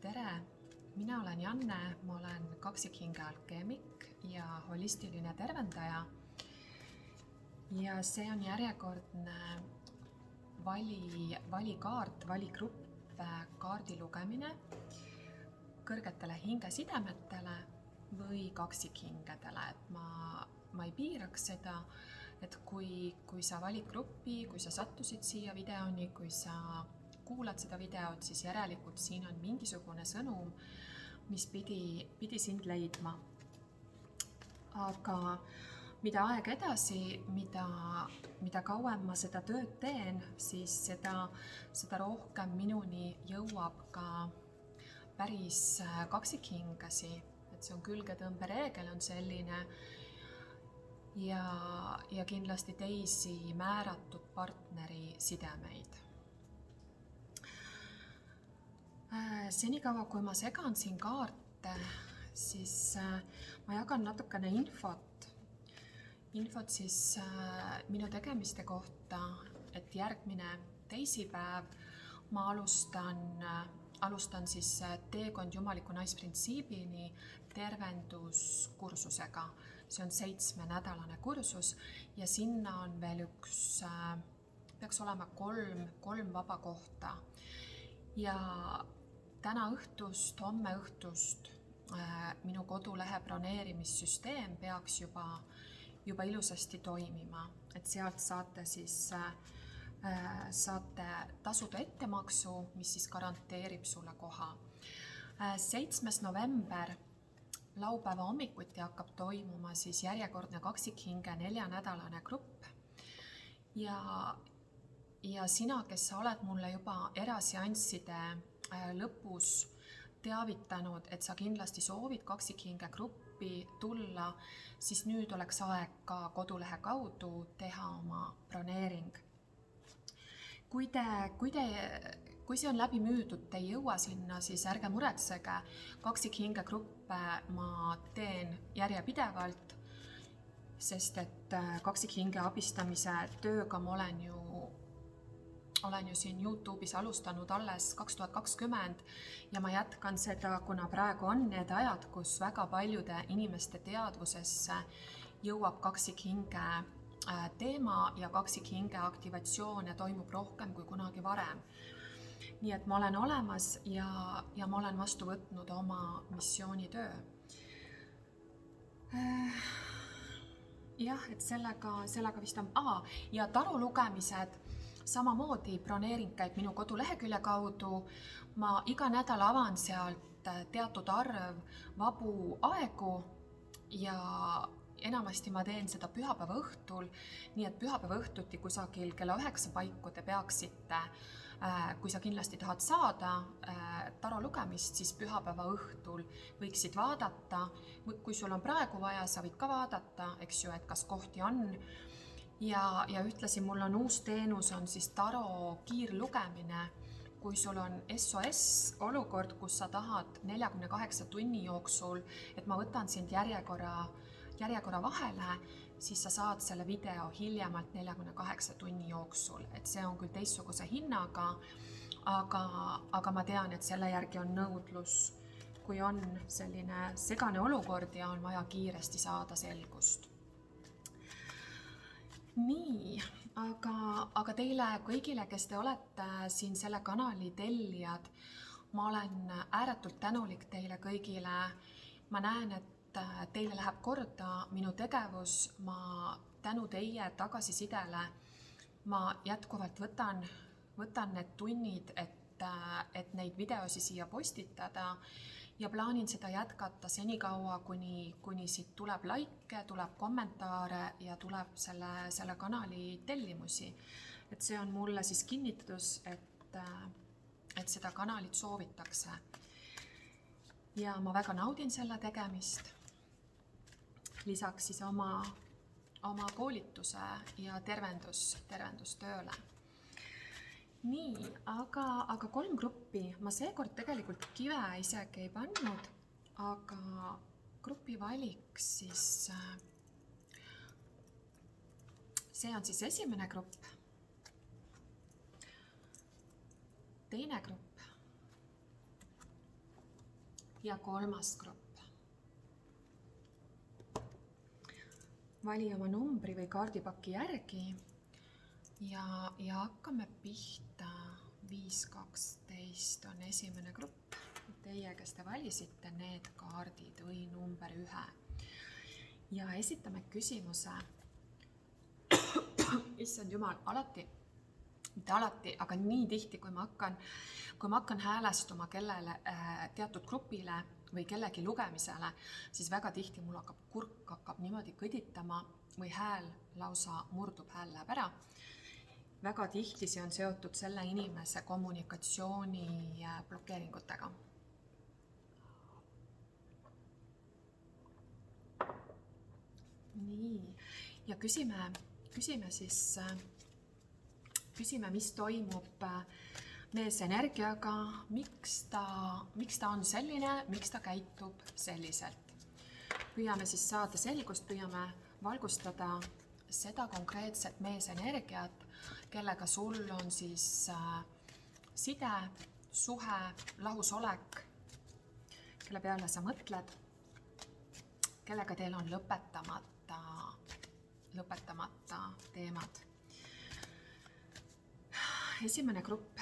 tere! Mina olen Janne, ma olen kaksikhinge alkeemik ja holistiline tervendaja. Ja see on järjekordne valikaart, valigrupp, kaardi lugemine kõrgetele hingesidemetele või kaksikhingedele. Et ma ei piiraks seda, et kui sa valid gruppi, kui sa sattusid siia videoni, kui sa kuulad seda videot, siis järelikult siin on mingisugune sõnum, mis pidi sind leidma. Aga mida aeg edasi, mida kauem ma seda tööd teen, siis seda rohkem minuni jõuab ka päris kaksikhingesi. Et see on külgetõmbereegel on selline ja kindlasti teisi määratud partneri sidemeid. Senikaua, kui ma segan siin kaarte, siis ma jagan natukene infot siis minu tegemiste kohta, et järgmine teisipäev ma alustan siis teekond jumaliku naisprintsiibini tervenduskursusega. See on 7-nädalane kursus ja sinna on veel peaks olema kolm vaba kohta. Ja täna õhtust, homme õhtust minu kodulehe broneerimissüsteem peaks juba ilusasti toimima. Et sealt saate tasuda ettemaksu, mis siis garanteerib sulle koha. 7. november laupäeva hommikuti hakkab toimuma siis järjekordne kaksikhinge 4-nädalane grupp. Ja sina, kes sa oled mulle juba eraseansside lõpus teavitanud, et sa kindlasti soovid kaksikhinge gruppi tulla, siis nüüd oleks aeg ka kodulehe kaudu teha oma broneering. Kui see on läbi müüdud, te ei jõua sinna, siis ärge muretsege. Kaksikhinge gruppe ma teen järjepidevalt, sest et kaksikhinge abistamise tööga ma olen ju siin YouTube'is alustanud alles 2020 ja ma jätkan seda, kuna praegu on need ajad, kus väga paljude inimeste teadvusesse jõuab kaksikhinge teema ja kaksikhinge aktivatsioone toimub rohkem kui kunagi varem. Nii et ma olen olemas ja ma olen vastu võtnud oma missioonitöö. Jah, et sellega vist on... Ja taro lugemised, samamoodi broneering käib minu kodulehekülje kaudu. Ma iga nädal avan sealt teatud arv vabu aegu ja enamasti ma teen seda pühapäeva õhtul, nii et pühapäeva õhtuti kusagil kella 9 paiku te peaksite, kui sa kindlasti tahad saada taro lugemist, siis pühapäeva õhtul võiksid vaadata. Kui sul on praegu vaja, sa võid ka vaadata, eks ju, et kas kohti on. Ja ütlesi, mul on uus teenus, on siis taro kiirlugemine. Kui sul on SOS olukord, kus sa tahad 48 tunni jooksul, et ma võtan sind järjekorra vahele, siis sa saad selle video hiljemalt 48 tunni jooksul. Et see on küll teistsuguse hinnaga, aga ma tean, et selle järgi on nõudlus, kui on selline segane olukord ja on vaja kiiresti saada selgust. Nii, aga teile kõigile, kes te olete siin selle kanali tellijad, ma olen ääretult tänulik teile kõigile. Ma näen, et teile läheb korda minu tegevus, ma tänu teie tagasisidele, ma jätkuvalt võtan need tunnid, et neid videosi siia postitada ja plaanin seda jätkata senikaua, kuni siit tuleb like, tuleb kommentaare ja tuleb selle kanali tellimusi. Et see on mulle siis kinnitus, et seda kanalit soovitakse. Ja ma väga naudin selle tegemist. Lisaks siis oma koolituse ja tervendustööle. Nii, aga 3 gruppi. Ma seekord tegelikult kive isegi ei pannud, aga grupi valiks siis... See on siis esimene grupp. Teine grupp ja 3. grupp. vali oma numbri või kaardipaki järgi ja hakkame pihta. 5-12 on esimene grupp. Teie, kes te valisite need kaardid või number 1. Ja esitame küsimuse. Issand jumal, alati, mitte alati, aga nii tihti, kui ma hakkan häälestuma kellele teatud grupile või kellegi lugemisele, siis väga tihti mul kurk hakkab niimoodi kõditama või hääl lausa murdub, hääl läheb ära. Väga tihti see on seotud selle inimese kommunikatsiooni blokeeringutega. Nii, ja küsime siis, mis toimub meesenergiaga, miks ta on selline, miks ta käitub selliselt. Püüame siis saada selgust, püüame valgustada seda konkreetset meesenergiat, kellega sul on siis side, suhe, lahusolek, kelle peale sa mõtled, kellega teil on lõpetamata teemad. Esimene grupp.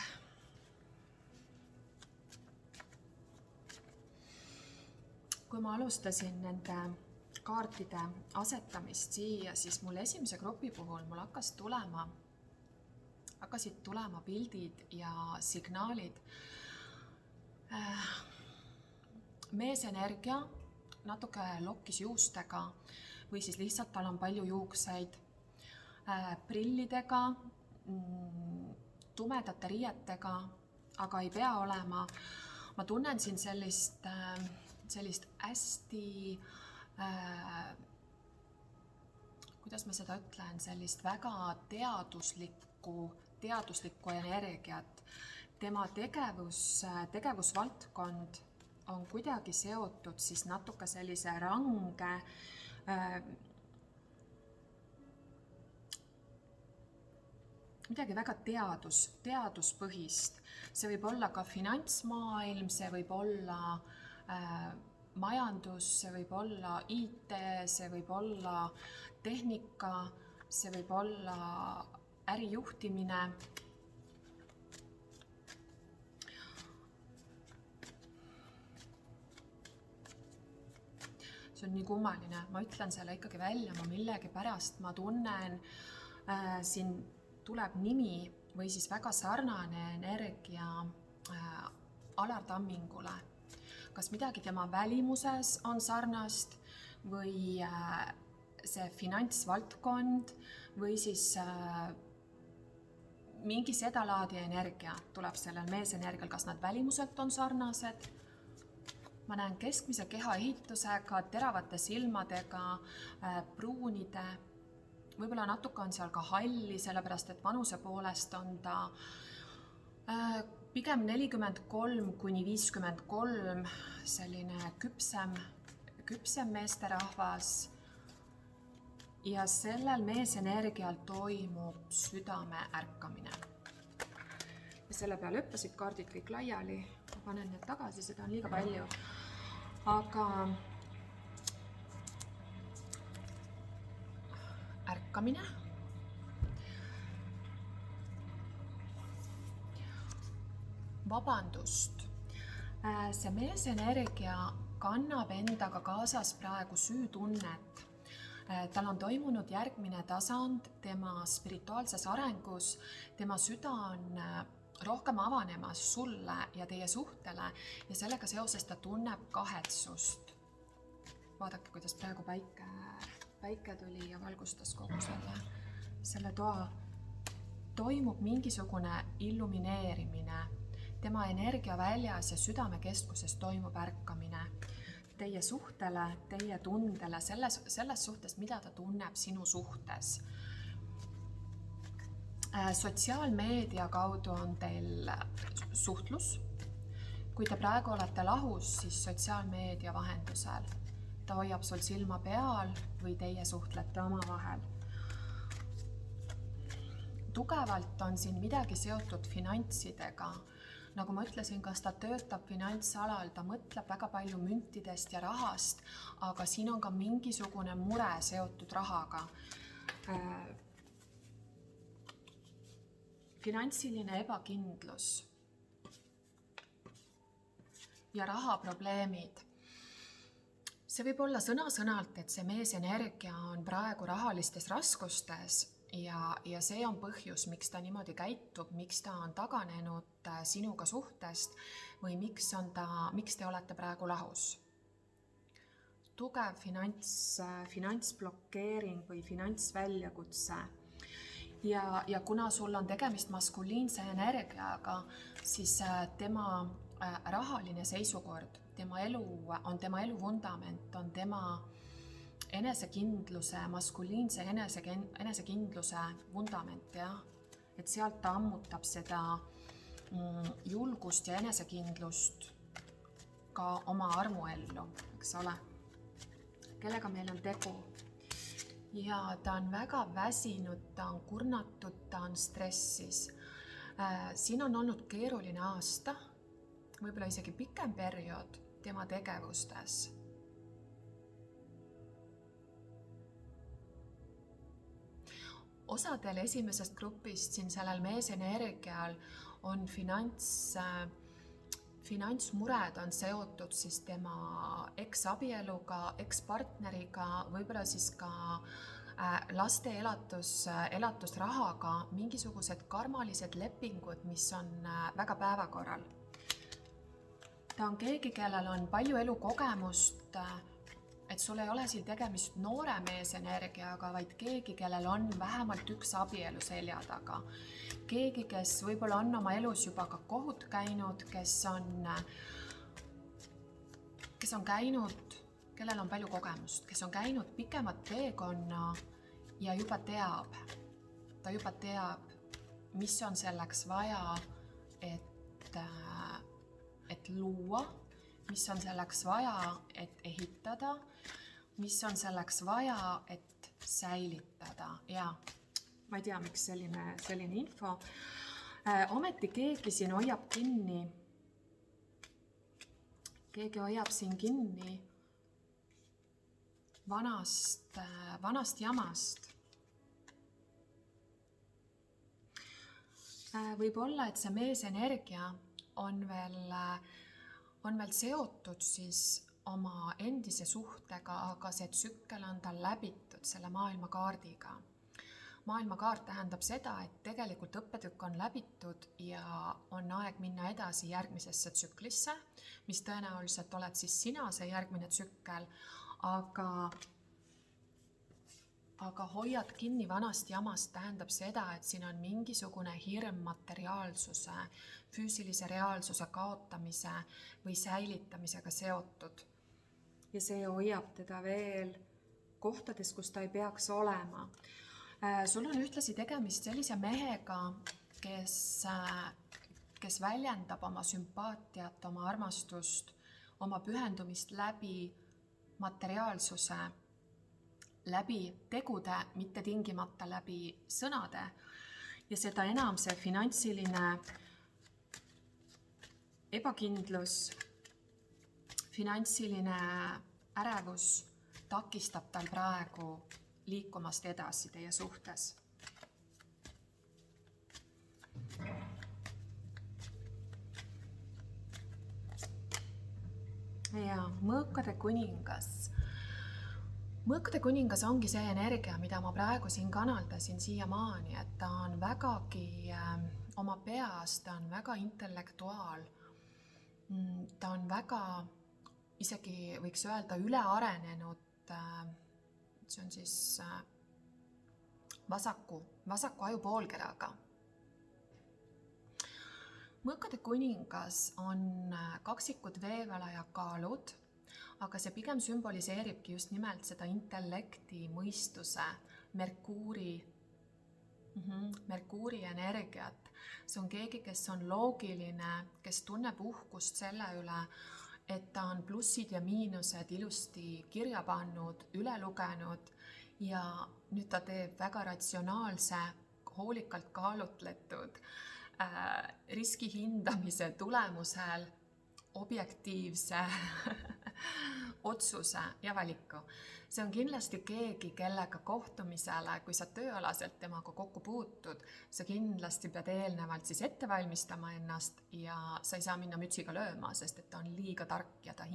Kui ma alustasin nende kaartide asetamist siia, siis mul esimese grupi puhul mul hakkasid tulema pildid ja signaalid. Meesenergia natuke lokkis juustega või siis lihtsalt tal on palju juukseid, prillidega, tumedate riietega, aga ei pea olema. Ma tunnen siin sellist hästi, kuidas ma seda ütlen, sellist väga teaduslikku energiat. Tema tegevusvaldkond on kuidagi seotud siis natuke sellise range midagi väga teaduspõhist. See võib olla ka finantsmaailm, see võib olla majandus, see võib olla IT, see võib olla tehnika, see võib olla ärijuhtimine. See on nii kummaline, ma ütlen selle ikkagi välja, ma millegipärast ma tunnen, siin tuleb nimi või siis väga sarnane energia Alar Tammingule. Kas midagi tema välimuses on sarnast või see finantsvaldkond või siis mingi sedalaadi energia tuleb sellel meesenergial, kas nad välimuselt on sarnased? Ma näen keskmise kehaehitusega, teravate silmadega, pruunide, võib-olla natuke on seal ka halli, sellepärast et vanuse poolest on ta pigem 43-53, selline küpsem meesterahvas. Ja sellel meesenergial toimub südame ärkamine. Ja selle peale hüppasid kaardid kõik laiali. Ma panen need tagasi, seda on liiga palju. Aga ärkamine. Vabandust. See meesenergia kannab endaga kaasas praegu süütunnet. Tal on toimunud järgmine tasand tema spirituaalses arengus. Tema süda on rohkem avanemas sulle ja teie suhtele ja sellega seoses ta tunneb kahetsust. Vaadake, kuidas praegu päike tuli ja valgustas kogu selle toa. Toimub mingisugune illumineerimine. Tema energiaväljas ja südamekeskuses toimub ärkamine. Teie suhtele, teie tundele, selles suhtes, mida ta tunneb sinu suhtes. Sotsiaalmeedia kaudu on teil suhtlus. Kui te praegu olete lahus, siis sotsiaalmeedia vahendusel. Ta hoiab sul silma peal või teie suhtlete omavahel. Tugevalt on siin midagi seotud finantsidega. nagu ma ütlesin, kas ta töötab finantsalal, ta mõtleb väga palju müntidest ja rahast, aga siin on ka mingisugune mure seotud rahaga. Finantsiline ebakindlus ja rahaprobleemid. See võib olla sõna-sõnalt, et see meesenergia on praegu rahalistes raskustes ja see on põhjus, miks ta niimoodi käitub, miks ta on taganenud sinuga suhtest või miks te olete praegu lahus. Tugev finantsblokeering või finantsväljakutse. Ja kuna sul on tegemist maskuliinse energiaga, siis tema rahaline seisukord, tema elu vundament, on tema enesekindluse, maskuliinse enesekindluse vundament, jah. Et sealt ta ammutab seda julgust ja enesekindlust ka oma armuellu, eks ole. Kellega meil on tegu? Ja ta on väga väsinud, ta on kurnatud, ta on stressis. Siin on olnud keeruline aasta, võib-olla isegi pikem periood tema tegevustes. Osadel esimesest grupist siin sellel meesenergial on finantsmured on seotud siis tema eksabieluga, ekspartneriga, võib-olla siis ka laste elatusrahaga, mingisugused karmalised lepingud, mis on väga päevakorral. Ta on keegi, kellel on palju elukogemust, et sul ei ole siin tegemist noore meesenergiaga, vaid keegi, kellel on vähemalt üks abielu selja taga. Keegi, kes võib-olla on oma elus juba ka kohut käinud, kes on käinud, kellel on palju kogemust, kes on käinud pikemat teekonna ja ta juba teab, mis on selleks vaja, et luua, mis on selleks vaja, et ehitada, mis on selleks vaja, et säilitada. Ja ma ei tea, miks selline info. Ometi keegi siin hoiab kinni. Keegi hoiab siin kinni vanast jamast. Võib olla, et see meesenergia on veel seotud siis oma endise suhtega, aga see tsükkel on tal läbitud selle maailmakaardiga. Maailmakaart tähendab seda, et tegelikult õppetükk on läbitud ja on aeg minna edasi järgmisesse tsüklisse, mis tõenäoliselt oled siis sina, see järgmine tsükkel, aga hoiad kinni vanast jamast tähendab seda, et siin on mingisugune hirm materiaalsuse, füüsilise reaalsuse kaotamise või säilitamisega seotud. Ja see hoiab teda veel kohtades, kus ta ei peaks olema. Sul on ühtlasi tegemist sellise mehega, kes väljendab oma sümpaatiat, oma armastust, oma pühendumist läbi materiaalsuse, läbi tegude, mitte tingimata läbi sõnade. Ja seda enam see finantsiline ebakindlus, finantsiline ärevus takistab tal praegu liikumast edasi teie suhtes. Ja mõõkade kuningas. Mõõkade kuningas ongi see energia, mida ma praegu siin kanaldasin siiamaani, et ta on vägagi oma peas, ta on väga intellektuaal. Ta on väga, isegi võiks öelda, ülearenenud, see on siis vasaku ajupoolkeraga. Mõõkade kuningas on kaksikud veevala ja kaalud, aga see pigem sümboliseeribki just nimelt seda intellekti, mõistuse, Merkuuri energiat. See on keegi, kes on loogiline, kes tunneb uhkust selle üle, et ta on plussid ja miinused ilusti kirja pannud, üle lugenud ja nüüd ta teeb väga ratsionaalse, hoolikalt kaalutletud riski hindamise tulemusel objektiivse otsuse ja valiku. See on kindlasti keegi, kellega kohtumisele, kui sa tööalaselt temaga kokku puutud, sa kindlasti pead eelnevalt siis ette valmistama ennast ja sa ei saa minna mütsiga lööma, sest et ta on liiga tark ja ta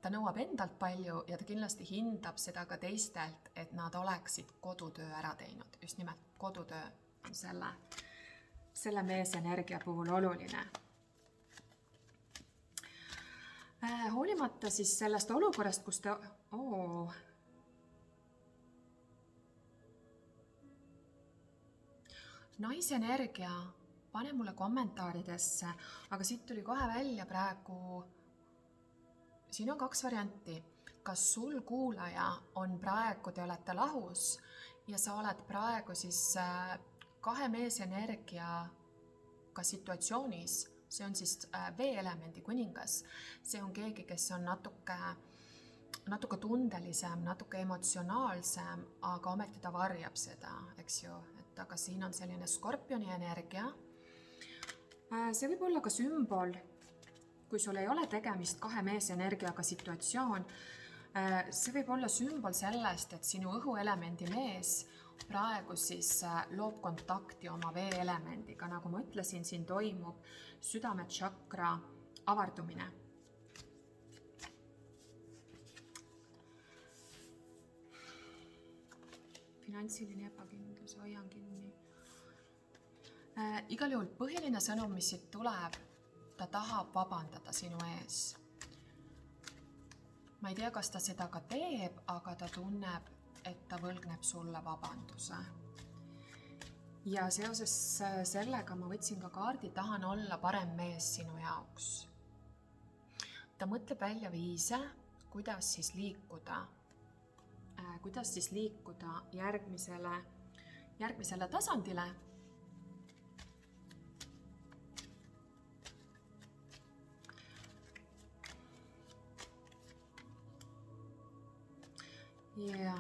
nõuab endalt palju ja ta kindlasti hindab seda ka teistelt, et nad oleksid kodutöö ära teinud. Just nimelt kodutöö on selle meesenergia puhul oluline. Hoolimata siis sellest olukorrast, kus te... Naisenergia, pane mulle kommentaaridesse, aga siit tuli kohe välja praegu... Siin on 2 varianti. Kas sul kuulaja on praegu, te olete lahus ja sa oled praegu siis 2 meesenergiaga situatsioonis, see on siis veeelemendi kuningas. See on keegi, kes on natuke tundelisem, natuke emotsionaalsem, aga ometi ta varjab seda, eks ju. Aga siin on selline skorpioni energia. See võib olla ka sümbol, kui sul ei ole tegemist 2 meesenergiaga situatsioon. See võib olla sümbol sellest, et sinu õhuelemendi mees praegu siis loob kontakti oma veeelemendiga. Nagu ma ütlesin, siin toimub südametšakra avardumine. Finantsiline ebakindlus, hoian kinni. Igal juhul põhiline sõnum, mis siit tuleb, ta tahab vabandada sinu ees. Ma ei tea, kas ta seda ka teeb, aga ta tunneb, et ta võlgneb sulle vabanduse. Ja seoses sellega ma võtsin ka kaardi, tahan olla parem mees sinu jaoks. Ta mõtleb välja viise, kuidas siis liikuda järgmisele tasandile. Yeah.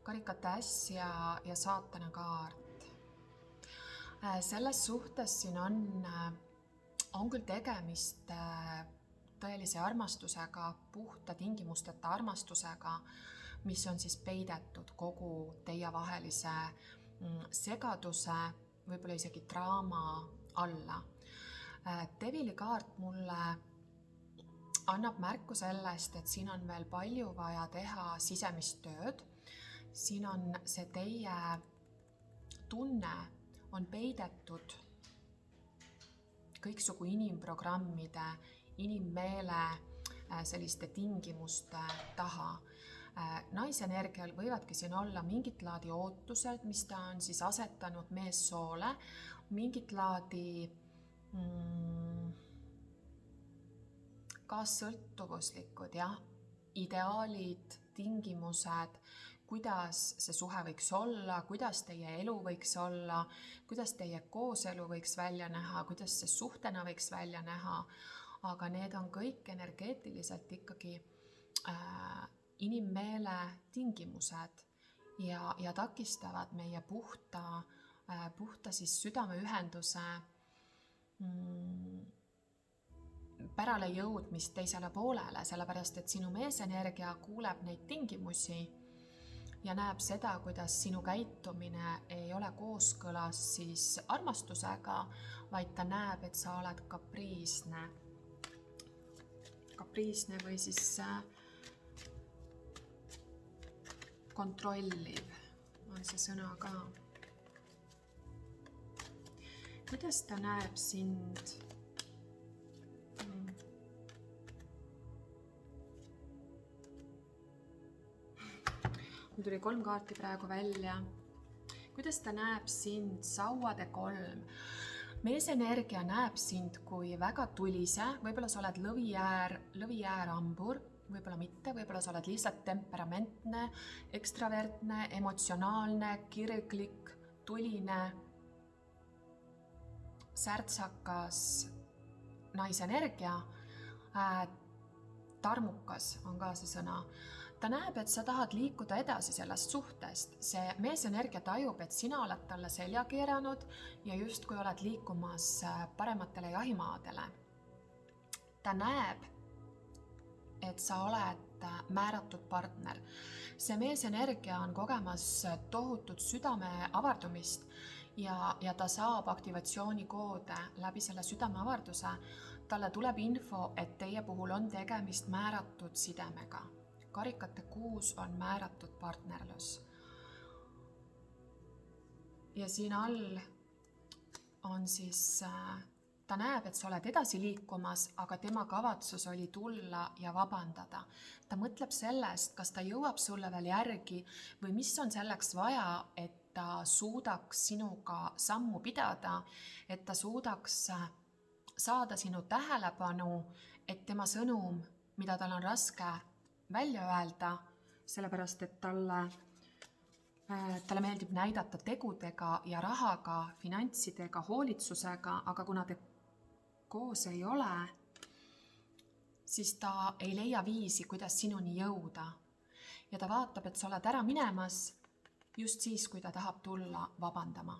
Karikate äss ja saatana kaart. Selles suhtes siin on küll tegemist tõelise armastusega, puhta tingimusteta armastusega, mis on siis peidetud kogu teie vahelise segaduse, võib-olla isegi draama alla. Devili kaart mulle annab märku sellest, et siin on veel palju vaja teha sisemist tööd. Siin on see teie tunne on peidetud kõiksugu inimprogrammide, inimmeele selliste tingimuste taha. Naisenergial võivadki siin olla mingit laadi ootused, mis ta on siis asetanud meessoole, mingit laadi kaassõltuvuslikud, ideaalid, tingimused, kuidas see suhe võiks olla, kuidas teie elu võiks olla, kuidas teie kooselu võiks välja näha, kuidas see suhtena võiks välja näha, aga need on kõik energeetiliselt ikkagi inimmeele tingimused ja takistavad meie puhta siis südameühenduse pärale jõudmist teisele poolele, sellepärast et sinu meesenergia kuuleb neid tingimusi ja näeb seda, kuidas sinu käitumine ei ole kooskõlas siis armastusega, vaid ta näeb, et sa oled kapriisne või siis kontrolliv on see sõna ka. Kuidas ta näeb sind? Mul tuli 3 kaarti praegu välja. Kuidas ta näeb sind? Sauade 3. Meesenergia näeb sind kui väga tulise, võib-olla sa oled lõviäärambur, võib-olla mitte, võib-olla sa oled lihtsalt temperamentne, ekstravertne, emotsionaalne, kirglik, tuline, särtsakas naisenergia. tarmukas on ka see sõna. Ta näeb, et sa tahad liikuda edasi sellest suhtest. See meesenergia tajub, et sina oled talle selja keeranud ja justkui oled liikumas parematele jahimaadele. Ta näeb, et sa oled määratud partner. See meesenergia on kogemas tohutut südame avardumist ja ta saab aktivatsioonikoode läbi selle südame avarduse. Talle tuleb info, et teie puhul on tegemist määratud sidemega. Karikate 6 on määratud partnerlus. Ja siin all on siis, ta näeb, et sa oled edasi liikumas, aga tema kavatsus oli tulla ja vabandada. Ta mõtleb sellest, kas ta jõuab sulle veel järgi või mis on selleks vaja, et ta suudaks sinuga sammu pidada, et ta suudaks saada sinu tähelepanu, et tema sõnum, mida tal on raske välja öelda, sellepärast et talle meeldib näidata tegudega ja rahaga, finantsidega, hoolitsusega, aga kuna te koos ei ole, siis ta ei leia viisi, kuidas sinuni jõuda. Ja ta vaatab, et sa oled ära minemas just siis, kui ta tahab tulla vabandama.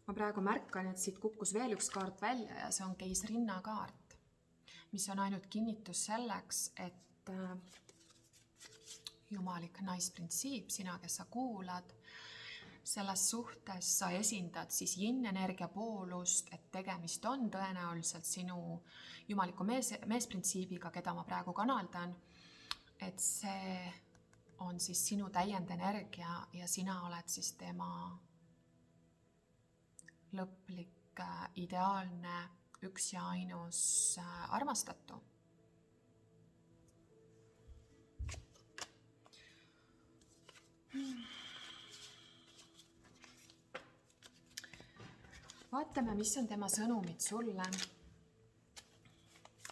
Ma praegu märkan, et siit kukkus veel üks kaart välja ja see on keisrinna kaart, mis on ainult kinnitus selleks, et jumalik naisprintsiip, sina, kes sa kuulad, selles suhtes sa esindad siis yin-energia poolust, et tegemist on tõenäoliselt sinu jumaliku meesprintsiibiga, keda ma praegu kanaldan, et see on siis sinu täiendenergia ja sina oled siis tema lõplik, ideaalne, üks ja ainus armastatu. Vaatame, mis on tema sõnumid sulle.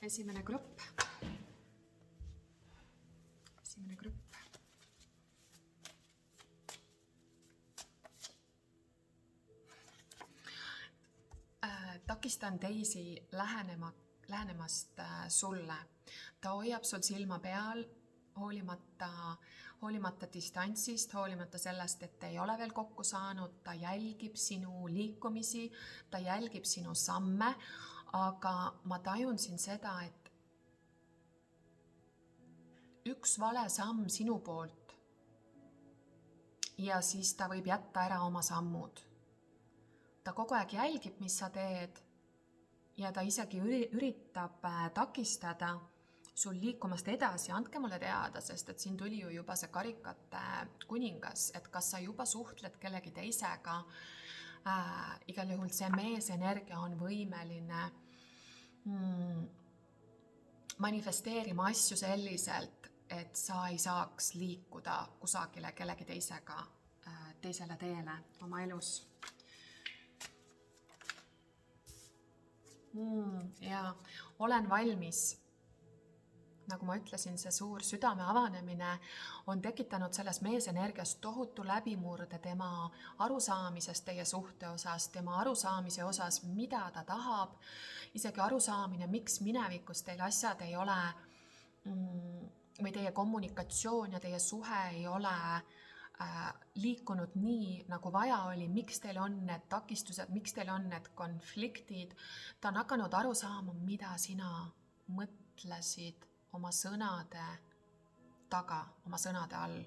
Esimene grupp. Takistan teisi lähenemast sulle. Ta hoiab sul silma peal, hoolimata distantsist, hoolimata sellest, et ei ole veel kokku saanud, ta jälgib sinu liikumisi, ta jälgib sinu samme, aga ma tajun siin seda, et üks vale samm sinu poolt ja siis ta võib jätta ära oma sammud. Ta kogu aeg jälgib, mis sa teed ja ta isegi üritab takistada sul liikumast edasi. Andke mulle teada, sest et siin tuli ju juba see karikate kuningas, et kas sa juba suhtled kellegi teisega. Igal juhul see meesenergia on võimeline manifesteerima asju selliselt, et sa ei saaks liikuda kusagile kellegi teisega teisele teele oma elus. Ja olen valmis. Nagu ma ütlesin, see suur südame avanemine on tekitanud selles meesenergias tohutu läbimurde tema arusaamisest teie suhte osas, tema arusaamise osas, mida ta tahab, isegi arusaamine, miks minevikus teil asjad ei ole või teie kommunikatsioon ja teie suhe ei ole liikunud nii, nagu vaja oli, miks teil on need takistused, miks teil on need konfliktid. Ta on hakanud aru saama, mida sina mõtlesid oma sõnade taga, oma sõnade all.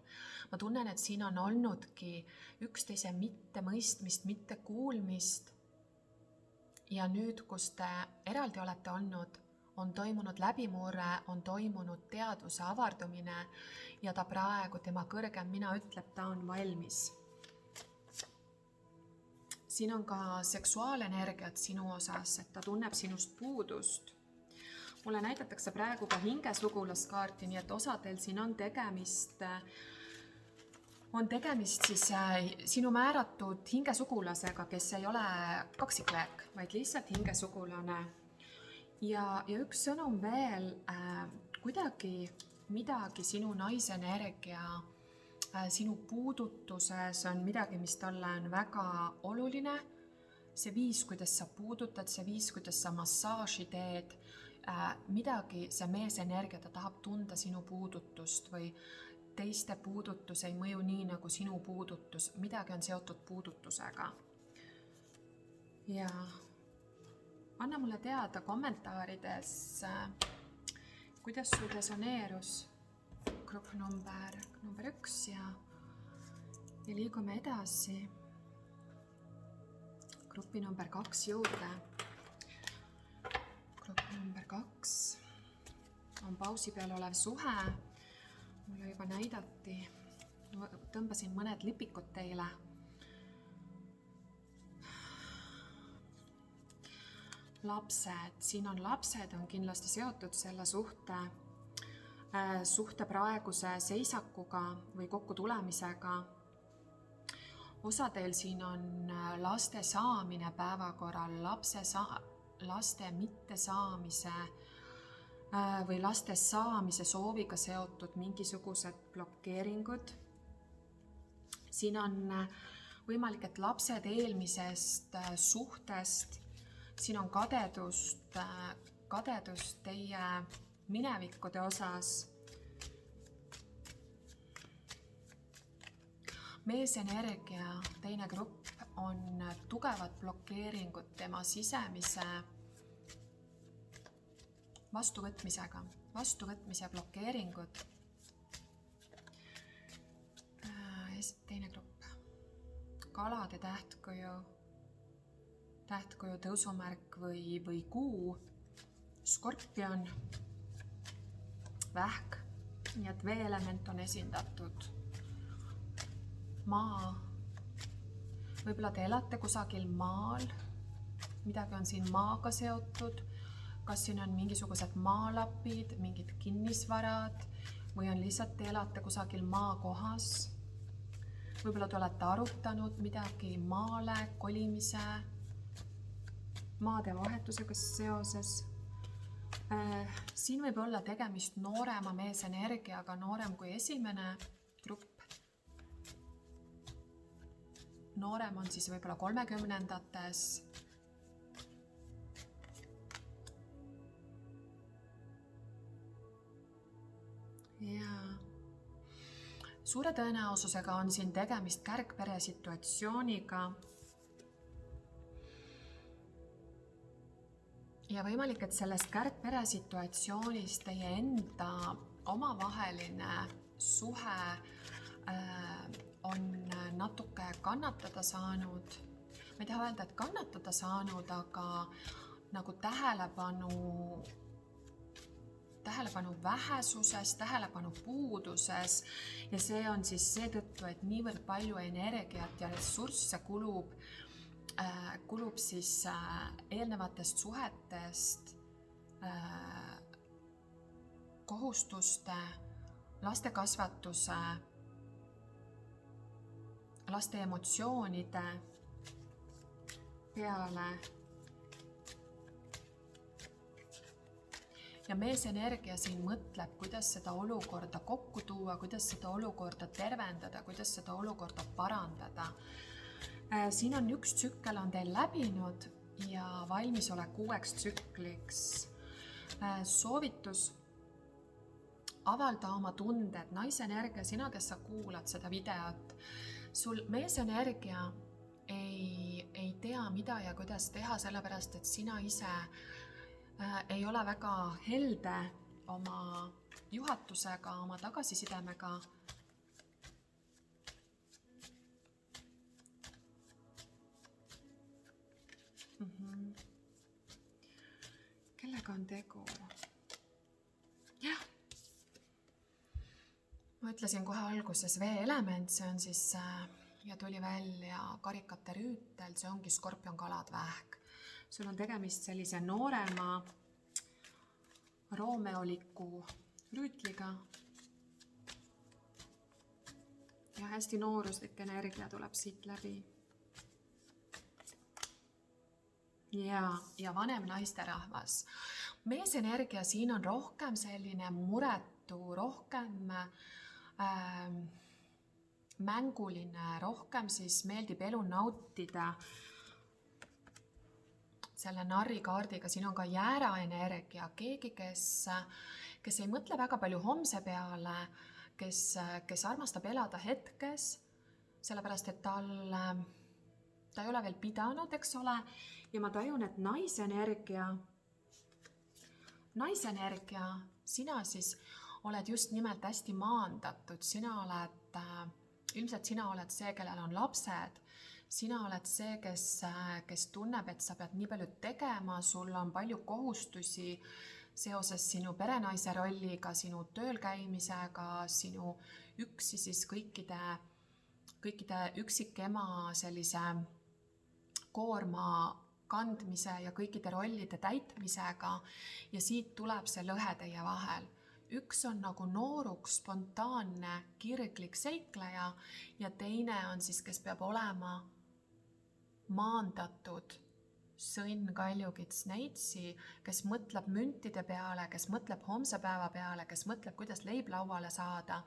Ma tunnen, et siin on olnudki üksteise mittemõistmist, mittekuulmist. Ja nüüd, kus te eraldi olete olnud, on toimunud läbimurre, on toimunud teadvuse avardumine ja ta praegu, tema kõrgem mina ütleb, ta on valmis. Siin on ka seksuaalenergiat sinu osas, et ta tunneb sinust puudust. Mulle näidatakse praegu ka hingesugulaskaarti, nii et osadel siin on tegemist siis sinu määratud hingesugulasega, kes ei ole kaksikleek, vaid lihtsalt hingesugulane. Ja üks sõnum veel, kuidagi midagi sinu naisenergia, sinu puudutuses on midagi, mis talle on väga oluline see viis, kuidas sa puudutad, see viis, kuidas sa massaaži teed, midagi, see meesenergia, ta tahab tunda sinu puudutust või teiste puudutus ei mõju nii nagu sinu puudutus, midagi on seotud puudutusega. Ja anna mulle teada kommentaarides, kuidas sul resoneerus grupp number 1 ja liigume edasi grupi number 2 juurde. Grupp number 2 on pausi peal olev suhe. Mulle juba näidati, tõmbasin mõned lipikud teile. Lapsed, siin on lapsed, on kindlasti seotud selle suhte praeguse seisakuga või kokkutulemisega. Osadel siin on laste saamine päevakorral, laste mittesaamise või laste saamise sooviga seotud mingisugused blokeeringud. Siin on võimalik, et lapsed eelmisest suhtest, siin on kadedust teie minevikkude osas. Meesenergia, teine grupp, on tugevad blokeeringud tema sisemise vastuvõtmise blokeeringud. Teine grupp, kalade tähtkuju tõusumärk või kuu, skorpion, vähk, nii et veeelement on esindatud. Maa, võib-olla te elate kusagil maal, midagi on siin maaga seotud, kas siin on mingisugused maalapid, mingid kinnisvarad või on lihtsalt te elate kusagil maakohas. Võib-olla te olete arutanud midagi maale, kolimise, maade vahetusega seoses. Siin võib olla tegemist noorema meesenergiaga, noorem kui esimene grupp. Noorem on siis võib-olla 30-ndates. Ja suure tõenäosusega on siin tegemist kärgpere situatsiooniga. Ja võimalik, et sellest kärgpere situatsioonist teie enda omavaheline suhe on natuke kannatada saanud. Ma ei taha öelda, et kannatada saanud, aga nagu tähelepanu vähesuses, tähelepanu puuduses ja see on siis seetõttu, et niivõrd palju energiat ja ressursse kulub siis eelnevatest suhetest, kohustuste, laste kasvatuse, laste emotsioonide peale. Ja meesenergia siin mõtleb, kuidas seda olukorda kokku tuua, kuidas seda olukorda tervendada, kuidas seda olukorda parandada. Siin on üks tsükkel on teil läbinud ja valmisolek uueks tsükliks. Soovitus avalda oma tunded. Naisenergia, sina, kes sa kuulad seda videot, sul meesenergia ei tea, mida ja kuidas teha, sellepärast, et sina ise ei ole väga helde oma juhatusega, oma tagasisidemega. Kellega on tegu? Jah. Ma ütlesin kohe alguses veeelement, see on siis, ja tuli välja karikate rüütel, see ongi skorpion, kalad, vähk. Sul on tegemist sellise noorema roomeoliku rüütliga. Ja hästi nooruslik energia tuleb siit läbi. Ja vanem naisterahvas. Meesenergia siin on rohkem selline muretu, rohkem mänguline, rohkem siis meeldib elu nautida. selle narrikaardiga, siin on ka jääraenergia, keegi, kes ei mõtle väga palju homse peale, kes armastab elada hetkes, sellepärast et ta ei ole veel pidanud, eks ole, ja ma tajun, et naisenergia, sina siis oled just nimelt hästi maandatud, ilmselt sina oled see, kellel on lapsed, sina oled see, kes tunneb, et sa pead nii palju tegema, sul on palju kohustusi seoses sinu perenaise rolliga, sinu tööl käimisega, sinu üksi siis kõikide üksikema sellise koorma kandmise ja kõikide rollide täitmisega ja siit tuleb see lõhe teie vahel. Üks on nagu nooruk, spontaanne, kirglik seikleja ja teine on siis, kes peab olema maandatud sõnn Kaljukits Neitsi, kes mõtleb müntide peale, kes mõtleb homse päeva peale, kes mõtleb, kuidas leib lauale saada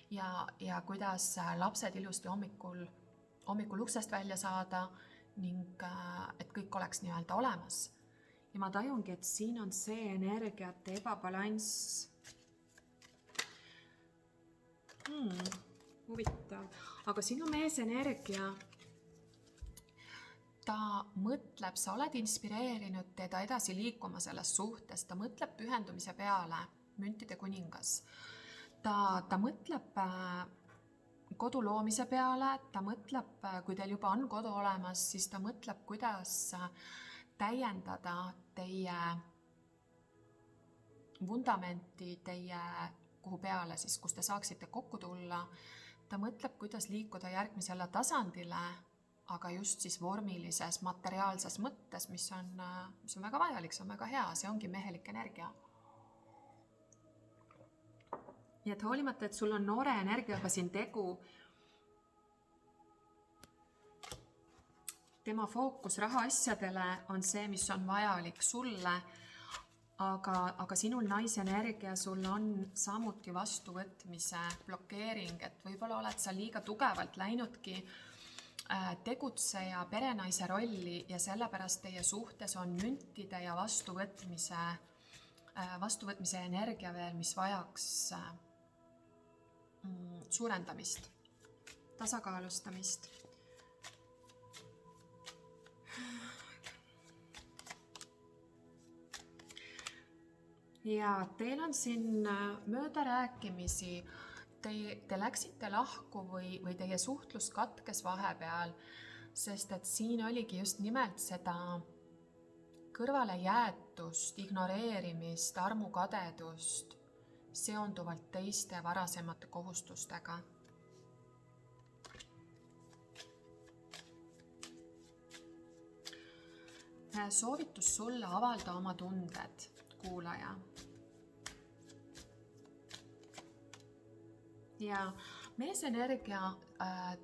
ja kuidas lapsed ilusti hommikul uksest välja saada ning et kõik oleks nii-öelda olemas. Ja ma tajungi, et siin on see energiate ebabalanss. Huvitav. Aga sinu meesenergia, ta mõtleb, sa oled inspireerinud teda edasi liikuma selles suhtes, ta mõtleb pühendumise peale, müntide kuningas. Ta mõtleb kodu loomise peale, ta mõtleb, kui teil juba on kodu olemas, siis ta mõtleb, kuidas täiendada teie vundamenti, kuhu peale siis, kus te saaksite kokku tulla. Ta mõtleb, kuidas liikuda järgmisele tasandile, aga just siis vormilises, materiaalses mõttes, mis on väga vajalik, see on väga hea, see ongi mehelik energia. Nii et hoolimata, et sul on noore energiaga siin tegu, tema fookus rahaasjadele on see, mis on vajalik sulle, aga sinul naisenergia, sul on samuti vastuvõtmise blokeering, et võib-olla oled sa liiga tugevalt läinudki tegutseja perenaise rolli ja sellepärast teie suhtes on müntide ja vastuvõtmise energia veel, mis vajaks suurendamist, tasakaalustamist. Ja teil on siin möödarääkimisi, te läksite lahku või teie suhtlus katkes vahepeal, sest et siin oligi just nimelt seda kõrvalejäetust, ignoreerimist, armukadedust seonduvalt teiste varasemate kohustustega. Soovitus sulle avalda oma tunded, kuulaja. Ja meesenergia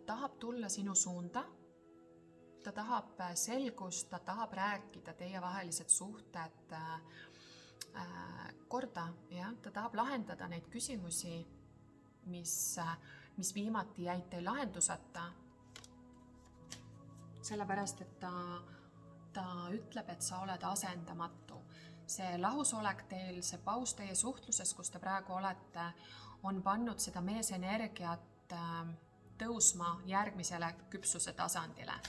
tahab tulla sinu suunda, ta tahab selgust, ta tahab rääkida teievahelised suhted korda, ja? Ta tahab lahendada neid küsimusi, mis viimati jäid teil lahenduseta. Sellepärast, et ta ütleb, et sa oled asendamatu. See lahusolek teil, see paus teie suhtluses, kus te praegu olete, on pannud seda meesenergiat tõusma järgmisele küpsuse tasandile.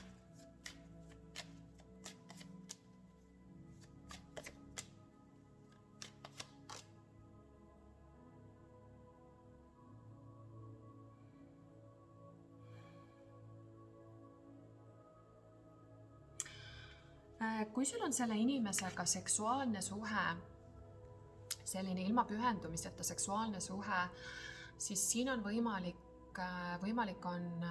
Kui sul on selle inimesega seksuaalne suhe, selline ilma pühendumiseta seksuaalne suhe, siis siin on võimalik on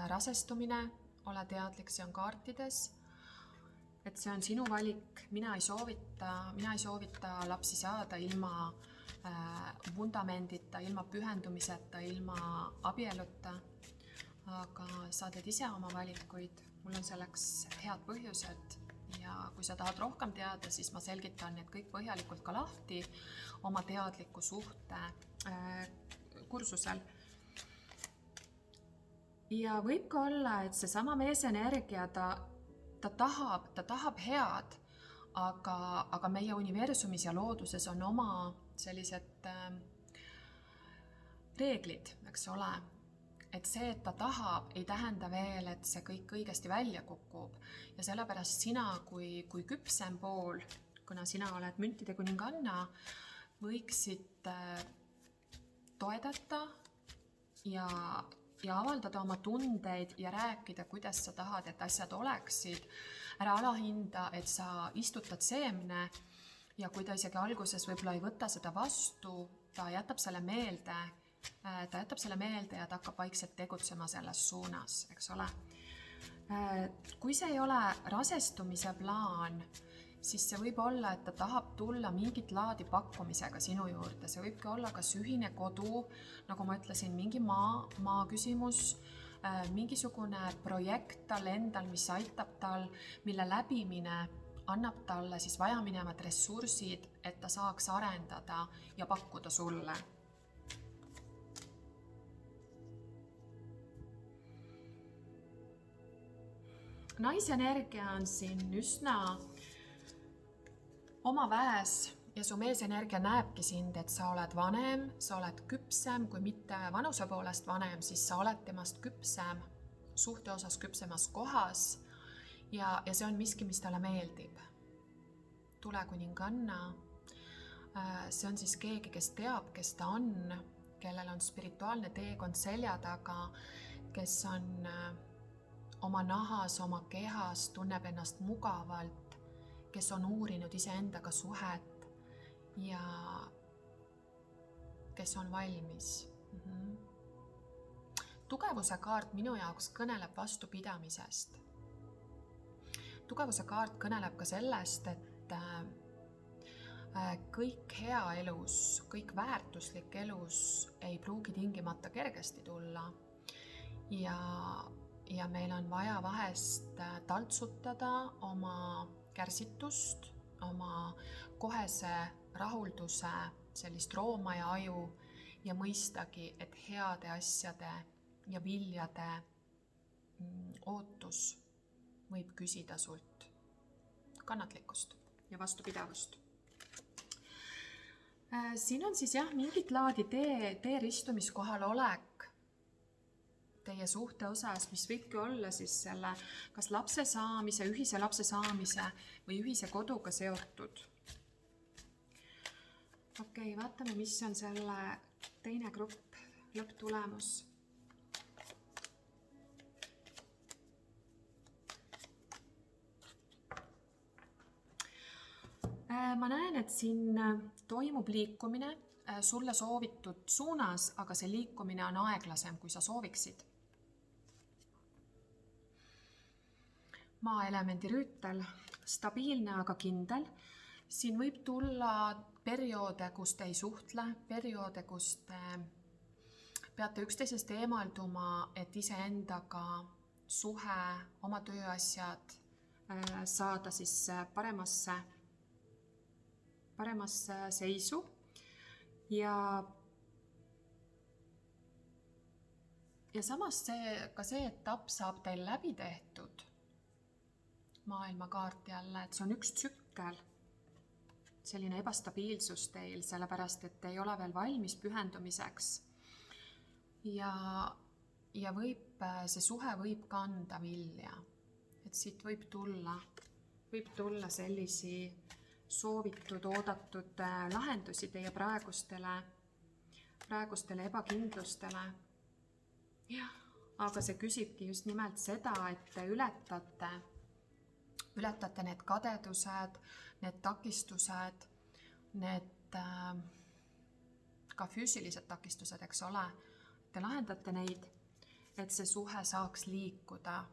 rasestumine, ole teadlik, see on kaartides, et see on sinu valik, mina ei soovita lapsi saada ilma vundamendita, ilma pühendumiseta, ilma abieluta, aga sa teed ise oma valikuid, mul on selleks head põhjused. Ja kui sa tahad rohkem teada, siis ma selgitan need kõik põhjalikult ka lahti oma teadliku suhte kursusel. Ja võib ka olla, et see sama meesenergia, ta tahab head, aga meie universumis ja looduses on oma sellised reeglid, eks ole. Et see, et ta tahab, ei tähenda veel, et see kõik õigesti välja kukub. Ja sellepärast sina kui küpsem pool, kuna sina oled müntide kuninganna, võiksid toedata ja avaldada oma tundeid ja rääkida, kuidas sa tahad, et asjad oleksid. Ära alahinda, et sa istutad seemne ja kui ta isegi alguses võib-olla ei võta seda vastu, ta jätab selle meelde ja ta hakkab vaikselt tegutsema selles suunas, eks ole. Kui see ei ole rasestumise plaan, siis see võib olla, et ta tahab tulla mingit laadi pakkumisega sinu juurde. See võibki olla kas ühine kodu, nagu ma ütlesin, mingi maa küsimus, mingisugune projekt tal endal, mis aitab tal, mille läbimine annab talle siis vajaminevad ressursid, et ta saaks arendada ja pakkuda sulle. Naisenergia on siin üsna oma väes ja su meesenergia näebki sind, et sa oled vanem, sa oled küpsem, kui mitte vanuse poolest vanem, siis sa oled temast küpsem, suhte osas küpsemas kohas ja see on miski, mis talle meeldib. Tulekuninganna, see on siis keegi, kes teab, kes ta on, kellel on spirituaalne teekond selja taga, kes on oma nahas, oma kehas, tunneb ennast mugavalt, kes on uurinud iseendaga suhet ja kes on valmis. Tugevuse kaart minu jaoks kõneleb vastupidamisest. Tugevuse kaart kõneleb ka sellest, et kõik hea elus, kõik väärtuslik elus ei pruugi tingimata kergesti tulla ja meil on vaja vahest taltsutada oma kärsitust, oma kohese rahulduse, sellist rooma ja aju ja mõistagi, et heade asjade ja viljade ootus võib küsida sult kannatlikkust ja vastupidavust. Siin on siis mingit laadi tee ristumiskohal olek teie suhte osas, mis võibki olla siis selle kas lapse saamise, ühise lapse saamise või ühise koduga seotud. Okei, vaatame, mis on selle teine grupp lõpptulemus. Ma näen, et siin toimub liikumine sulle soovitud suunas, aga see liikumine on aeglasem, kui sa sooviksid. Maaelemendi rüütel, stabiilne, aga kindel. Siin võib tulla perioode, kus te ei suhtle, perioode, kus te peate üksteisest eemalduma, et iseendaga suhe, oma tööasjad saada siis paremasse seisu ja samas see etapp saab teil läbi tehtud. Maailmakaart jälle, et see on üks tsükkel, selline ebastabiilsus teil, sellepärast, et ei ole veel valmis pühendumiseks ja see suhe võib kanda vilja, et siit võib tulla sellisi soovitud, oodatud lahendusi teie praegustele ebakindlustele. Aga see küsibki just nimelt seda, et te ületate need kadedused, need takistused, need ka füüsilised takistused, eks ole. Te lahendate neid, et see suhe saaks liikuda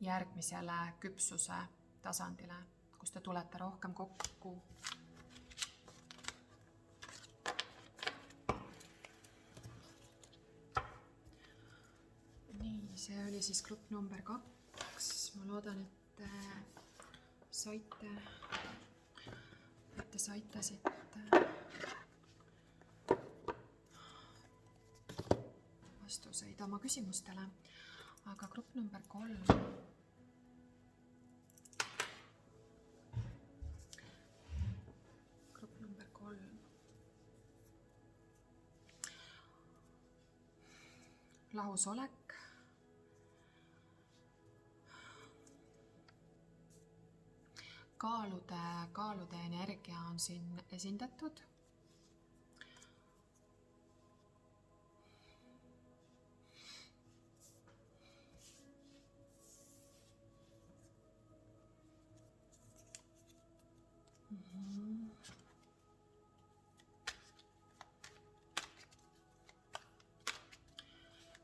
järgmisele küpsuse tasandile, kus te tulete rohkem kokku. Nii, see oli siis grupp number 2. Ma loodan, et te saite siit vastuseid oma küsimustele. Aga grupp number 3. lahusolek. Kaalude energia on siin esindatud.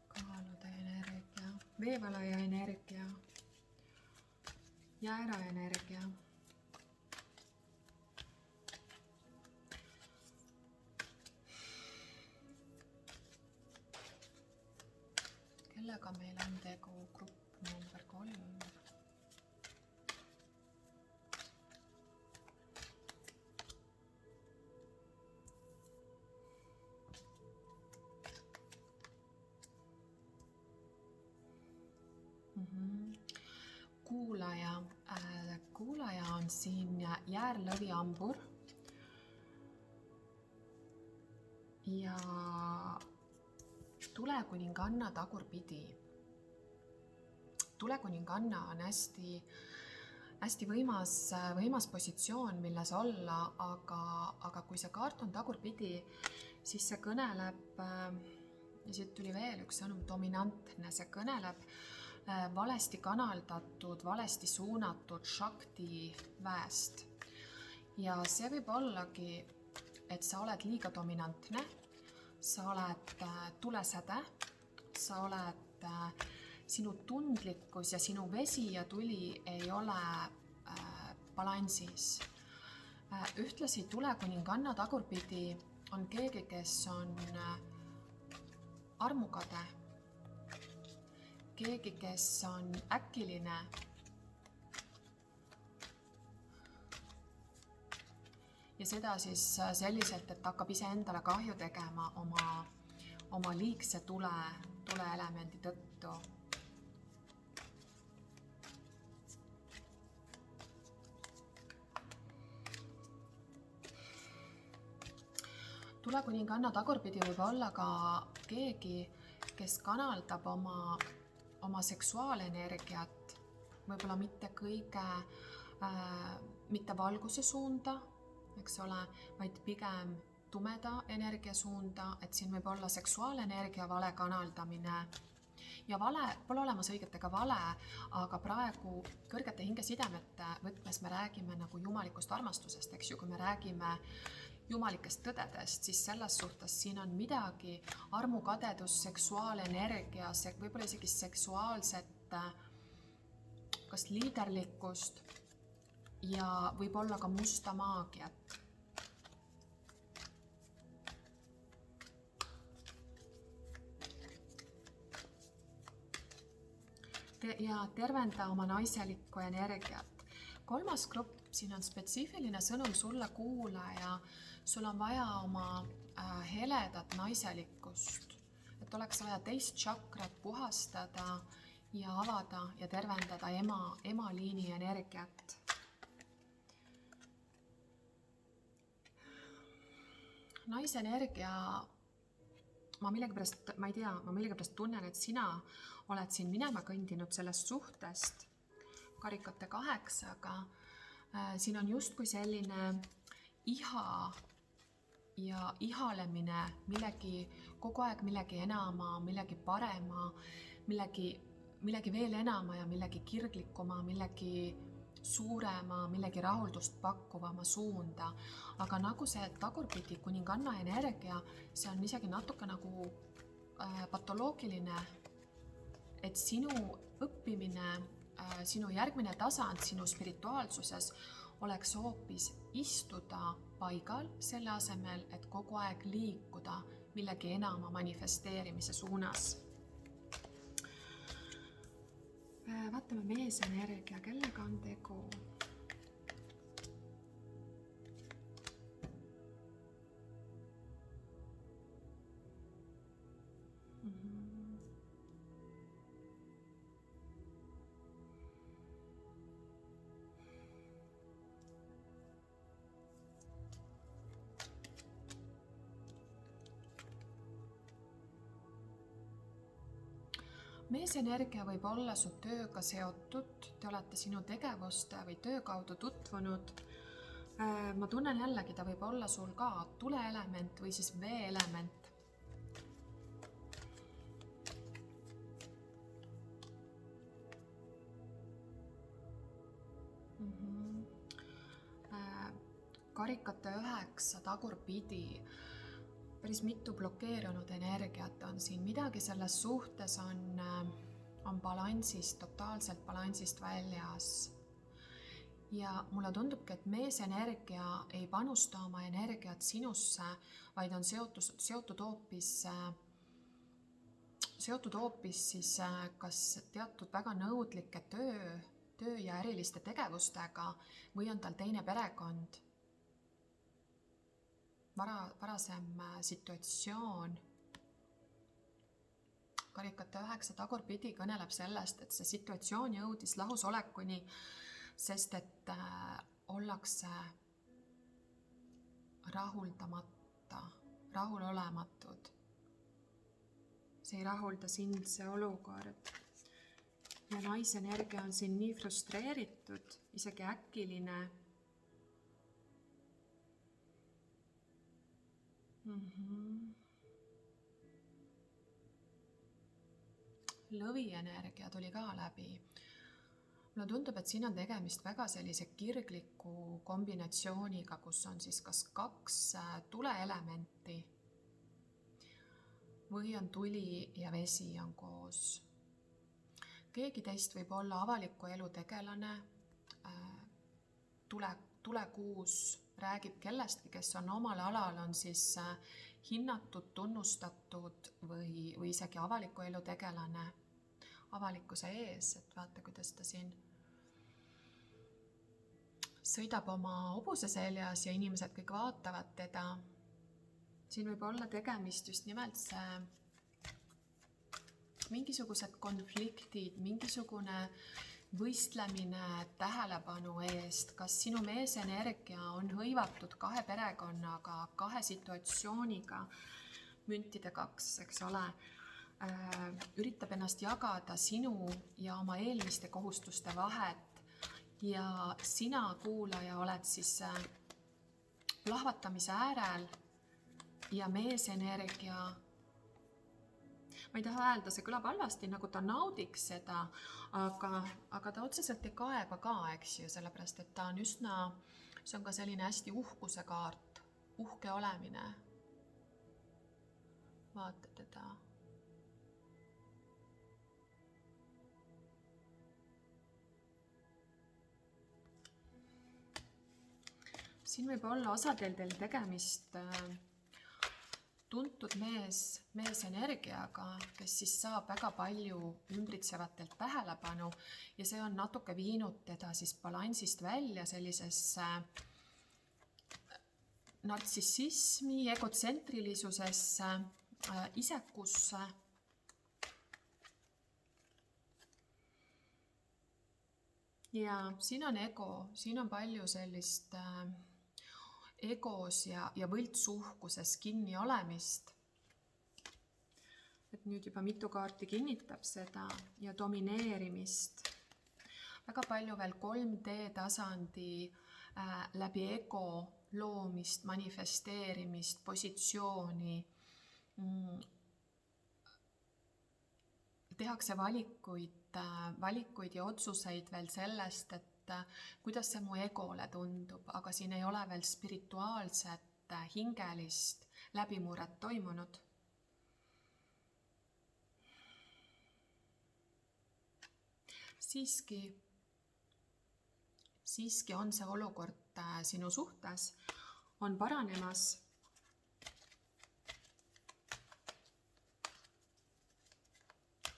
Kaalude energia, veevalaja energia, jäära energia. Kellega meil on tegu? Grupp number 3. Kuulaja on siin jäärlõvihambur ja tulekuninganna tagurpidi. Tulekuninganna on hästi võimas positsioon, milles olla, aga kui see kaart on tagurpidi, siis see kõneleb, ja siit tuli veel üks sõnum, dominantne, see kõneleb valesti kanaldatud, valesti suunatud Shakti väest. Ja see võib ollagi, et sa oled liiga dominantne, sa oled tulesäde, sa oled, sinu tundlikkus ja sinu vesi ja tuli ei ole balansis. Ühtlasi tulekuninganna tagurpidi on keegi, kes on armukade, keegi, kes on äkiline ja seda siis selliselt, et hakkab iseendale kahju tegema oma liigse tuleelemendi tõttu. Tulekuninganna tagurpidi võib olla ka keegi, kes kanaldab oma seksuaalenergiat, võib-olla mitte valguse suunda, eks ole, vaid pigem tumeda energia suunda, et siin võib olla seksuaalenergia vale kanaldamine. Ja vale, pole olemas õiget ega vale, aga praegu kõrgete hingesidemete võtmes me räägime nagu jumalikust armastusest, eks ju, kui me räägime jumalikest tõdedest, siis selles suhtes siin on midagi, armukadedus, seksuaalenergia, võib-olla isegi seksuaalset kas liiderlikkust ja võib olla ka musta maagiat. Ja tervenda oma naiselikku energiat. 3. grupp, siin on spetsiifiline sõnum sulle kuulaja. Sul on vaja oma heledat naiselikkust, et oleks vaja teist čakrat puhastada ja avada ja tervendada ema liini energiat. Naisenergia, ma millegipärast tunnen, et sina oled siin minema kõndinud sellest suhtest karikate 8-ga. Siin on justkui selline iha ja ihalemine kogu aeg millegi enama, millegi parema, millegi veel enama ja millegi kirglikuma, millegi suurema, millegi rahuldust pakkuvama suunda. Aga nagu see tagurpidi kuninganna energia, see on isegi natuke nagu patoloogiline, et sinu õppimine, sinu järgmine tasand sinu spirituaalsuses oleks hoopis istuda paigal selle asemel, et kogu aeg liikuda millegi enama manifesteerimise suunas. Vaatame meesenergia, kellega on tegu. meesenergia võib olla su tööga seotud, te olete sinu tegevuste või töö kaudu tutvunud. Ma tunnen jällegi, ta võib olla sul ka tuleelement või siis veeelement. Karikate 9 tagurpidi, päris mitu blokeerunud energiat on siin, midagi selles suhtes on balansist, totaalselt balansist väljas. Ja mulle tundubki, et meesenergia ei panusta oma energiat sinusse, vaid on seotud hoopis siis kas teatud väga nõudlike töö ja äriliste tegevustega või on tal teine perekond. Varasem situatsioon. Karikate 9 tagurpidi kõneleb sellest, et see situatsioon jõudis lahusolekuni, sest et ollakse rahuldamata, rahulolematud. See ei rahulda sind, see olukord. Ja naisenergia on siin nii frustreeritud, isegi äkiline. Lõvienergia tuli ka läbi. Mulle tundub, et siin on tegemist väga sellise kirgliku kombinatsiooniga, kus on siis kas 2 tuleelementi või on tuli ja vesi on koos. Keegi teist võib olla avaliku elu tegelane, tulekuus räägib kellestki, kes on omal alal, on siis hinnatud, tunnustatud või isegi avaliku elu tegelane avalikkuse ees, et vaata, kuidas ta siin sõidab oma hobuse seljas ja inimesed kõik vaatavad teda. Siin võib olla tegemist just nimelt mingisugused konfliktid, mingisugune võistlemine tähelepanu eest, kas sinu meesenergia on hõivatud 2 perekonnaga, 2 situatsiooniga, müntide 2, eks ole, üritab ennast jagada sinu ja oma eelmiste kohustuste vahet ja sina, kuulaja, oled siis plahvatamise äärel ja meesenergia, ma ei taha öelda, see kõlab halvasti, nagu ta naudiks seda, aga ta otseselt ei kaeba ka, eks ju, sellepärast, et ta on üsna, see on ka selline hästi uhkuse kaart, uhke olemine. Vaata teda. Siin võib olla osadel teil tegemist tuntud meesenergiaga, kes siis saab väga palju ümbritsevatelt tähelepanu ja see on natuke viinud teda siis balansist välja sellisesse nartsissismi, egotsentrilisusesse, isekusse. Ja siin on ego, siin on palju sellist egos ja võltsuhkuses kinni olemist. Et nüüd juba mitu kaarti kinnitab seda ja domineerimist. Väga palju veel 3D tasandi läbi ego loomist, manifesteerimist, positsiooni. Tehakse valikuid ja otsuseid veel sellest, et kuidas see mu egole tundub, aga siin ei ole veel spirituaalset, hingelist läbimurret toimunud. Siiski on see olukord sinu suhtes, on paranemas.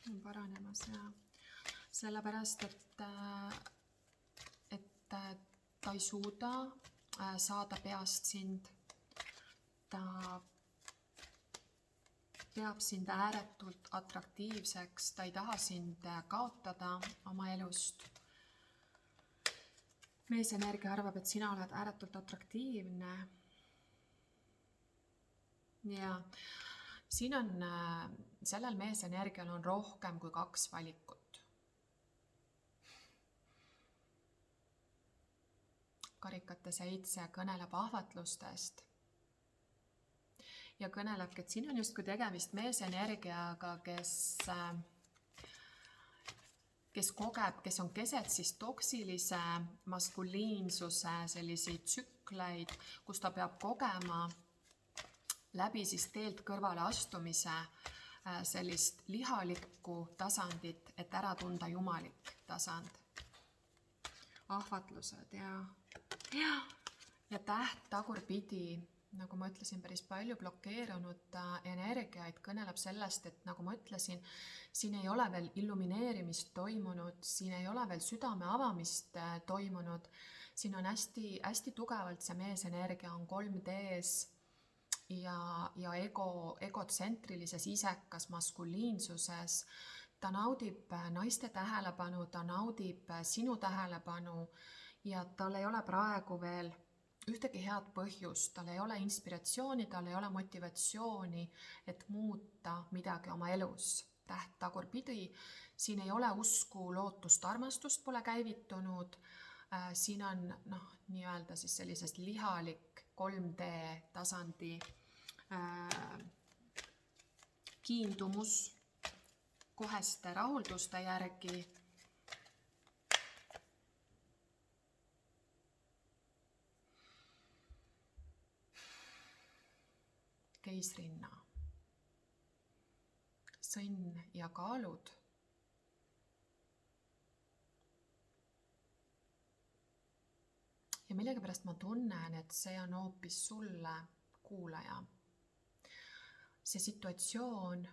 On paranemas, jah. Sellepärast, et ta ei suuda saada peast sind. Ta peab sind ääretult atraktiivseks, ta ei taha sind kaotada oma elust. Meesenergia arvab, et sina oled ääretult atraktiivne. Ja siin on, sellel meesenergial on rohkem kui 2 valikut. karikate 7 kõneleb ahvatlustest ja kõnelebki, et siin on justkui tegemist meesenergiaga, kes kogeb, kes on keset siis toksilise maskuliinsuse selliseid tsükleid, kus ta peab kogema läbi siis teelt kõrvale astumise sellist lihalikku tasandit, et ära tunda jumalik tasand. Ahvatlused ja täht tagurpidi, nagu ma ütlesin, päris palju blokeerunud energiaid, kõneleb sellest, et nagu ma ütlesin, siin ei ole veel illumineerimist toimunud, siin ei ole veel südame avamist toimunud, siin on hästi tugevalt see meesenergia on 3D-s ja egotsentrilises isekas maskuliinsuses. Ta naudib naiste tähelepanu, ta naudib sinu tähelepanu ja tal ei ole praegu veel ühtegi head põhjust, tal ei ole inspiratsiooni, tal ei ole motivatsiooni, et muuta midagi oma elus. Täht tagurpidi, siin ei ole usku, lootust, armastust pole käivitunud, siin on nii-öelda siis sellisest lihalik 3D tasandi kiindumus koheste rahulduste järgi. Keisrinna, sõnn ja kaalud. Ja millegipärast ma tunnen, et see on hoopis sulle, kuulaja. See situatsioon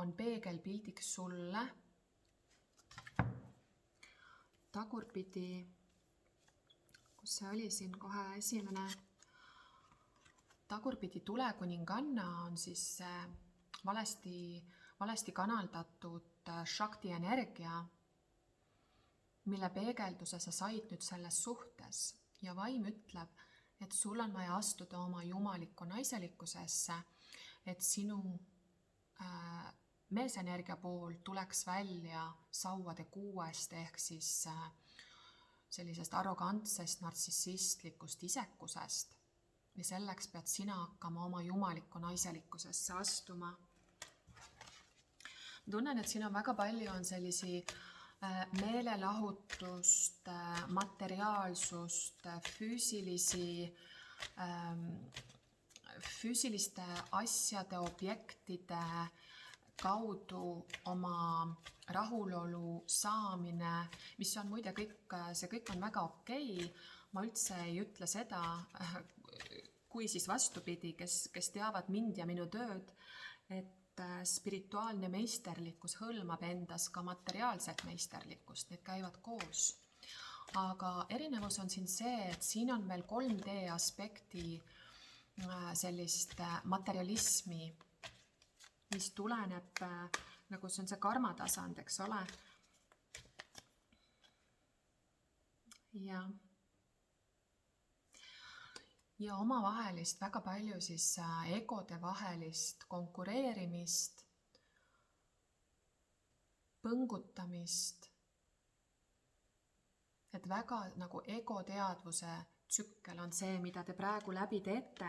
on peegelpildiks sulle. Tagurpidi, kus see oli siin kohe esimene? Tagurpidi tulekuninganna on siis valesti kanaldatud Shakti energia, mille peegelduse sa said nüüd selles suhtes ja vaim ütleb, et sul on vaja astuda oma jumalikku naiselikkusesse, et sinu meesenergia pool tuleks välja sauade kuuest ehk siis sellisest arrogantsest, nartsissistlikust isekusest. Ja selleks pead sina hakkama oma jumalikku naiselikkusesse astuma. Ma tunnen, et siin on väga palju on sellisi meelelahutust, materiaalsust, füüsiliste asjade, objektide kaudu oma rahulolu saamine, mis on muide see kõik on väga okei. Ma üldse ei ütle seda, kui siis vastupidi, kes teavad mind ja minu tööd, et spirituaalne meisterlikkus hõlmab endas ka materiaalset meisterlikkust, need käivad koos. Aga erinevus on siin see, et siin on veel 3D aspekti sellist materialismi, mis tuleneb, nagu see on see karmatasand, eks ole. Ja omavahelist väga palju siis egode vahelist konkureerimist, põngutamist, et väga nagu egoteadvuse tsükkel on see, mida te praegu läbi teete.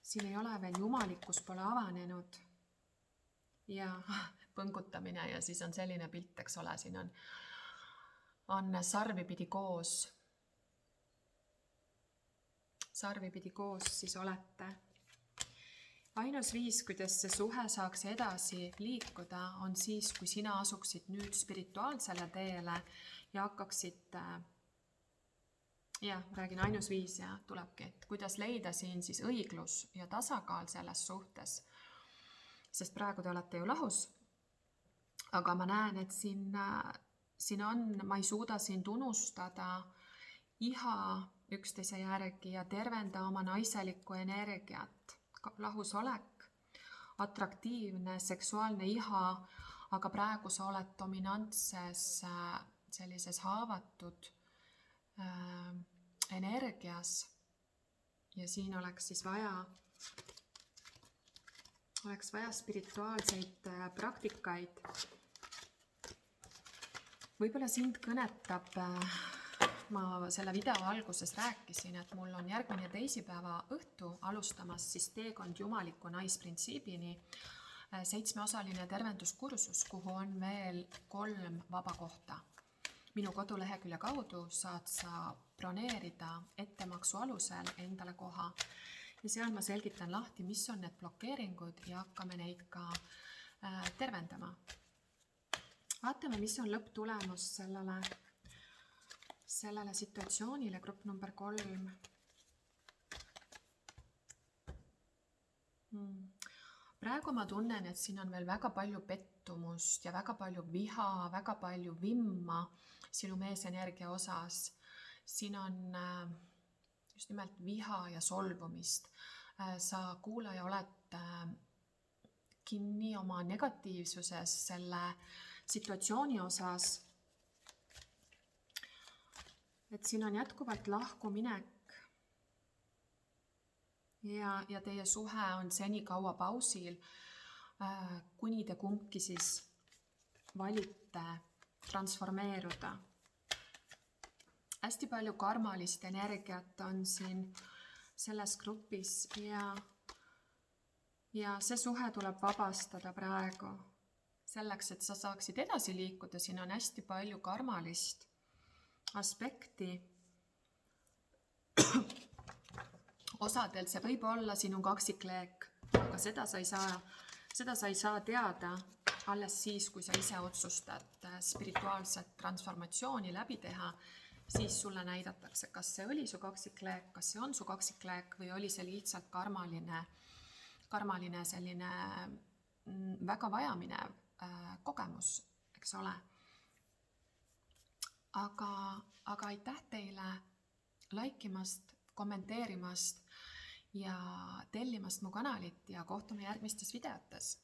Siin ei ole veel jumalikkus pole avanenud ja põngutamine ja siis on selline pilt, eks ole, siin on sarvipidi koos. Sarvipidi koos siis olete. Ainus viis, kuidas see suhe saaks edasi liikuda, on siis, kui sina asuksid nüüd spirituaalsele teele ja hakkaksid, räägin ainus viis ja tulebki, et kuidas leida siin siis õiglus ja tasakaal selles suhtes, sest praegu te olete ju lahus, aga ma näen, et siin on, ma ei suuda siin tunnustada iha üksteise järgi ja tervenda oma naiselikku energiat, lahusolek, atraktiivne, seksuaalne iha, aga praegu sa oled dominantses sellises haavatud energias ja siin oleks siis vaja oleks vaja spirituaalseid praktikaid. Võib-olla sind kõnetab, ma selle video alguses rääkisin, et mul on järgmine teisipäeva õhtu alustamas siis teekond jumaliku naisprintsiibini 7-osaline tervenduskursus, kuhu on veel 3 vaba kohta. Minu kodulehekülje kaudu saad sa broneerida ettemaksu alusel endale koha ja seal ma selgitan lahti, mis on need blokeeringud ja hakkame neid ka tervendama. Vaatame, mis on lõpptulemus sellele situatsioonile, grupp number 3. Praegu ma tunnen, et siin on veel väga palju pettumust ja väga palju viha, väga palju vimma sinu meesenergia osas. Siin on just nimelt viha ja solvumist. Sa kuulaja oled kinni oma negatiivsuses selle situatsiooni osas. Et siin on jätkuvalt lahkuminek. Ja teie suhe on seni kaua pausil, kuni te kumbki siis valite transformeeruda. Hästi palju karmalist energiat on siin selles grupis ja see suhe tuleb vabastada praegu. Selleks, et sa saaksid edasi liikuda, siin on hästi palju karmalist aspekti. Osadel see võib olla sinu kaksikleek, aga seda sa ei saa teada alles siis, kui sa ise otsustad spirituaalset transformatsiooni läbi teha, siis sulle näidatakse, kas see oli su kaksikleek, kas see on su kaksikleek või oli see lihtsalt karmaline selline väga vajaminev kogemus, eks ole. Aga aitäh teile laikimast, kommenteerimast ja tellimast mu kanalit ja kohtume järgmistes videotes.